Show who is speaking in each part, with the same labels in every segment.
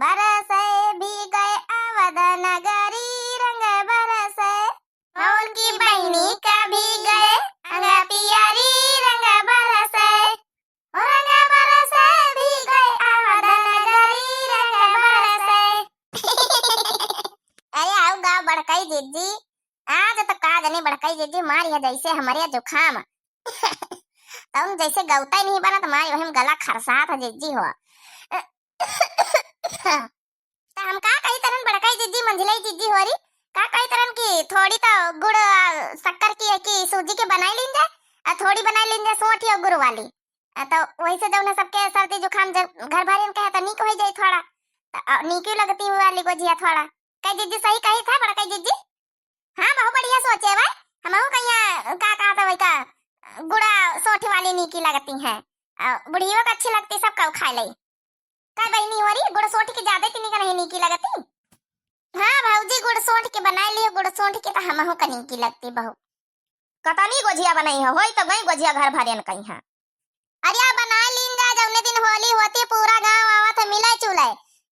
Speaker 1: बरसे भीगे अवध नगरी रंग बरसे और उनकी बहनी का भीगे अंग पियरी रंग बरसे भीगे अवध नगरी रंग बरसे। अरे आओ गाँव बड़काई जीजी आज तो काज नहीं बड़काई जीजी मारी है जैसे हमारे जुखाम तुम जैसे गौता ही नहीं बना तो मारी वही गला खरसात है जीजी हो। तो हम का कई तरह बड़काई जीजी मंझिलाई जीजी हो रही का कई तरह की थोड़ी तो गुड़ शक्कर की सूजी के बनाई लीन जाए थोड़ी बनाई लीन जाए सोठी और गुड़ वाली तो वही से जब सबके सर्दी जुखाम जब घर भरे कहे तो नीक हो जाए थोड़ा नीक लगती हुई वाली गोजिया थोड़ा कई जीजी सही कही था बड़काई जीजी। हाँ बहुत बढ़िया सोचे भाई हम कहीं का कहा था वही का गुड़ा सोठी वाली नीकी लगती है बुढ़ियों को अच्छी लगती सब कब खा ली का बहनी हो रही गुड़ सोठ के ज्यादा तीनी का नहीं नीकी लगती। हाँ भाऊजी गुड़ सोठ के बनाए लियो गुड़ सोठ के तो हमहू का नीकी लगती बहु कतनी गोजिया बनाई है होई तो गई गोजिया घर भरियन कहीं है। अरे बना लीन जा जौने दिन होली होती पूरा गांव आवत है मिले चुले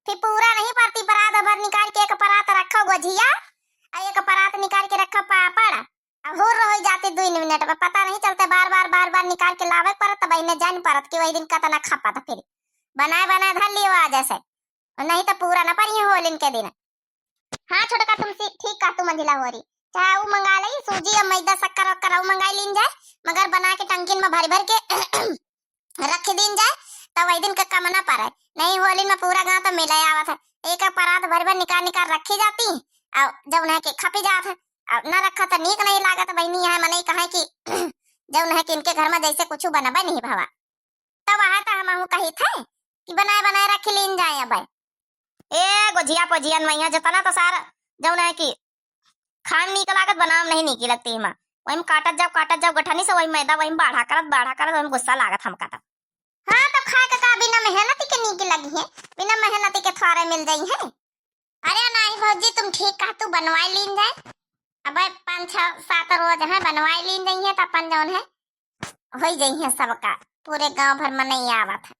Speaker 1: फिर पूरा नहीं पाती परात भर निकाल के एक परात रखो गोजिया एक परात निकाल के रखो पापड़ हो रह जाते 2 मिनट में पता नहीं चलता बार बार निकाल के लावे परत बहने जान परत कि वही दिन कतना खपा था फिर बनाए धर लियो आज ऐसे नहीं तो पूरा ना परियो होलिन के दिन। हाँ छोटका तुम ठीक का तू मंजिला हो रही चाहे वो मंगा ली सूजी और मैदा शक्कर वक्कर वो मंगाई लीन जाए मगर बना के टंकिन में भर के रख दीन जाए तो वही दिन का कम ना पारे नहीं होली में पूरा गांव तो मिला आवा था एक परात भर निकाल रखी जाती और जब उन्हें के खपी जात है न रखा तो नीक नहीं लागत बहनी है मने कहे कि जब उन्हें कि इनके घर में जैसे कुछ बनबे नहीं भवा तब वहां तो हम कही थे कि बनाए रख लीन जाए अब ए गोजिया पजियन मैया जतना तो सारा जब उन्हें कि खान नीक लागत बनाम नहीं नीक लगती है वही काटत जाओ गठनी से वही मैदा वही बढ़ा करत वही गुस्सा लागत हमका तब। हाँ तो खा का बिना मेहनती के नीक लगी है बिना मेहनती के थोड़े मिल जाई है। अरे नहीं भौजी तुम ठीक कहा तू बनवाई लीन जाए अब 5-6-7 रोज है बनवाई लीन जाई है तो अपन जौन है हो जाई है सबका पूरे गांव भर में नहीं आवत है।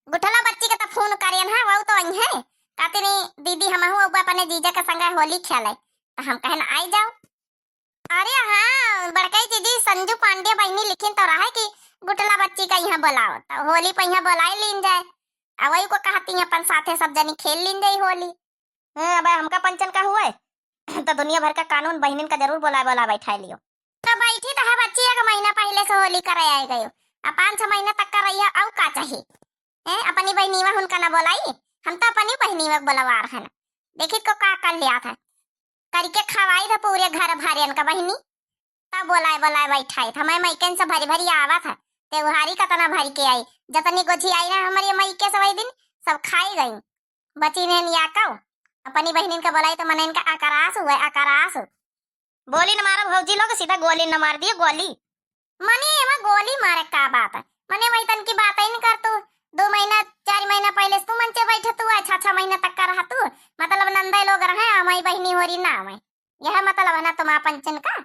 Speaker 1: गुठला बच्ची का तो फोन करियन है वो तो आई है कहते नहीं दीदी हम अपने जीजा के संग होली खेले तो हम कहन आई जाओ। अरे हाँ बड़काई दीदी संजू पांडे बहनी लिखिन तो रहा है कि गुटला बच्ची का यहाँ बुलाओ तो होली पर यहाँ बुलाई लीन जाए वही को कहती है अपन साथे सब जनी खेल लीन जाए होली। अब हमका पंचन का हुआ तो दुनिया भर का कानून बहनिन का जरूर बोला बैठा लियो तो बैठी तो है बच्ची एक महीना पहले से होली करे आए गयो अब 5-6 महीना तक कर रही है और का चाहिए अपनी बहनी में उनका ना बोलाई हम तो अपनी बहनी में बोलवा रहे ना देखी को का कर लिया था करके खवाई था पूरे घर भरियन का बहनी तब बोलाए बैठाई था मैं मैकन से भरी आवा था त्योहारी का तना भरी के आई जतनी गोछी आई ना हमारी मैके से वही दिन सब खाई गई बची ने या कौ अपनी बहनिन का बोलाई तो मन इनका आकारास बोली न मारा भौजी लोग सीधा गोली न मार दिए गोली मने एमा गोली मारे का बात है मने वही तन की बात ही नहीं कर तू 2 महीना 4 महीना पहले तू मंचे बैठे तू 6 महीना तक का रहा तू मतलब नंदाई लोग रहे हमारी बहनी हो रही ना मैं यह मतलब है ना तुम पंचन का।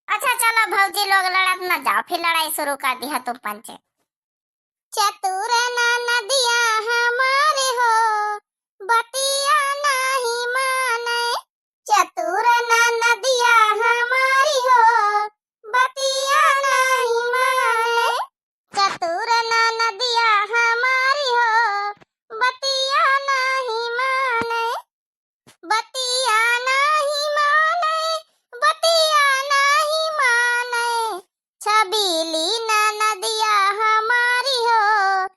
Speaker 1: अच्छा चलो भौजी लोग लड़त न जाओ फिर लड़ाई शुरू कर दी है तुम पंचे। चतुर नदिया हमारे हो बतिया नहीं माने चतुर नदिया हमारी हो बतिया नहीं माने चतुर नदिया हमारी हो बतिया नहीं माने बतिया नहीं माने बतिया नहीं माने छबीली नदिया हमारी हो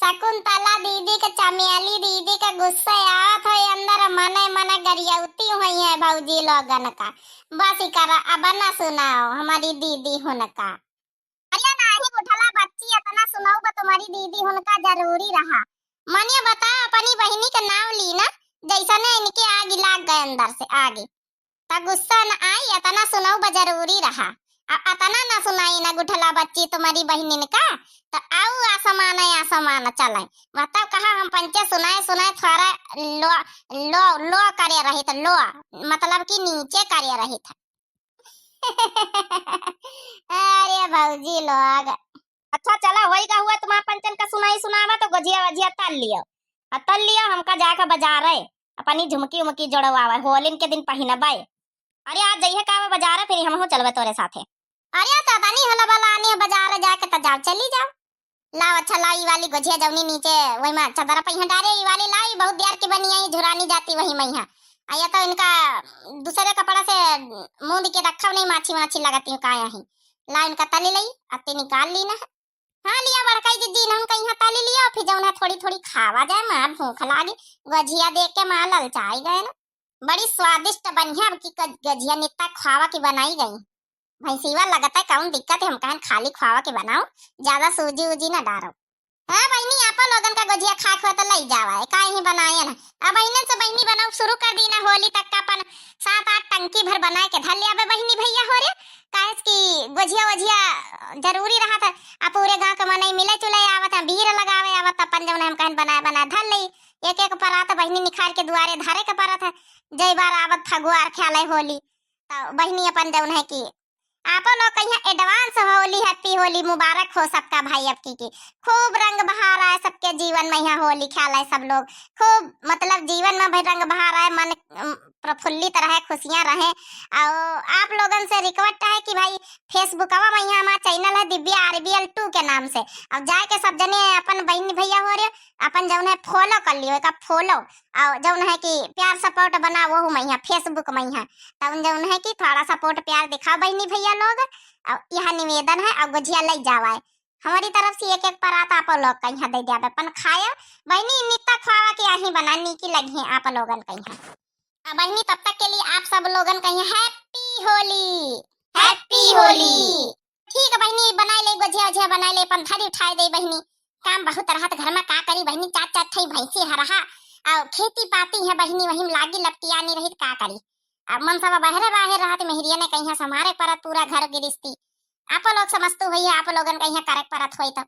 Speaker 1: शकुंतला दीदी के चमेली दीदी का गुस्सा आवत है अंदर मने मने गरियाउती हुई है भौजी लोगन का। बस ही करा अब ना सुनाओ हमारी दीदी हुनका। अरे नाही उठला बच्ची इतना सुनाओ बा तुम्हारी दीदी हुनका जरूरी रहा। मनिया बता अपनी बहिनी का नाम ली ना जैसा ने इनके आगे लाग गए अंदर से आगे ता गुस्सा न आई इतना सुनाओ बा जरूरी रहा। अतना ना सुनाई ना गुठला बच्ची तुम्हारी बहनिन का तो आओ आसमान चलाए बताओ कहा हम पंचे सुनाए सुनाए थोड़ा लो लो लो करे रही था लो मतलब कि नीचे करे रही था। अरे भौजी लोग अच्छा चला होएगा हुआ तुम्हारा पंचन का सुनाई सुनावा तो गजिया वजिया तल लियो हमका जाकर बाजार है अपनी झुमकी उमकी जोड़वावा होलिन के दिन पहिनबे। अरे आज जइहे का बाजार फिर हम हो चलबे तोरे साथे। अरे तो तनी होला वाला आनी बाजार जाके त जाओ चली जाओ लाओ अच्छा लाओ ई वाली गजिया जवनी नीचे वही में चदरा पहिया डारे ई वाली लाई बहुत देर की बनी आई झुरानी जाती वही मैया आया तो इनका दूसरे कपड़ा से मूंद के रखा नहीं माछी माछी लगाती हूँ काया ही ला इनका तली लई अति निकाल ली ना। हाँ लिया बड़काई दीदी हम कहीं तली लिया फिर जौन थोड़ी थोड़ी खावा जाए मां भूख लागी गजिया देख के मां ललचाई गए ना बड़ी स्वादिष्ट बढ़िया की गजिया नित्ता खावा की बनाई गई भैंसीवा लगता है कौन दिक्कत है हम कहन खाली खावा के बनाओ ज्यादा सूजी उजी ना डालो। हाँ बहनी आपा लोगन का गजिया खा खो तो लई जावा है काहे ही बनाए ना अब बहनन से बहनी बनाओ शुरू कर दी ना होली तक का अपन 7-8 टंकी भर बनाए के धर लिया बहनी भैया हो रे काहे की गजिया वजिया जरूरी रहा था अब पूरे गांव के मनई मिले चुले आवत भीड़ लगावे आवत अपन जौन हम कहन बनाए धर लई एक एक परात बहनी निखार के दुआरे धरे के परत है जय बार आवत फगुआर ख्याल होली तो बहनी अपन जौन है की आप लोग कहीं एडवांस होली हैप्पी होली मुबारक हो सबका भाई अब की खूब रंग बहार आए सबके जीवन में यहाँ होली ख्याल है सब लोग खूब मतलब जीवन में भाई रंग बहार आए मन प्रफुल्लित रहे खुशियां रहे। और आप लोगन से रिक्वेस्ट है कि भाई फेसबुकवा में यहाँ हमारा चैनल है दिव्या RBL 2 के नाम से अब जाए के सब जने अपन बहन भैया हो रहे अपन जौन है फॉलो कर लियो एक फॉलो और जौन है कि प्यार सपोर्ट बना वो मैं यहाँ फेसबुक में यहाँ तब जौन है कि थोड़ा सपोर्ट प्यार दिखाओ बहनी भैया लोग और यहाँ निवेदन है और गुजिया ले जावा हमारी तरफ से एक एक परात आप लोग कहीं दे दिया अपन खाया बहनी नित्ता खावा के यही बनानी की लगी है आप लोगन कहीं बहनी तब तक के लिए आप सब लोगन कहीं हैप्पी होली ठीक है बहनी बना ले गुजिया वजिया बना ले अपन थारी उठाए दे बहनी काम बहुत रहत घर में का करी बहनी चार चार थई भैंसी हरहा और खेती पाती है बहनी वही लागी लपटिया नहीं रही का करी अब मन सब बाहर रहत मेहरिया ने कहीं समारे परत पूरा घर गिरस्ती आप लोग समझते हुई आप लोगन कहीं करे परत होई तब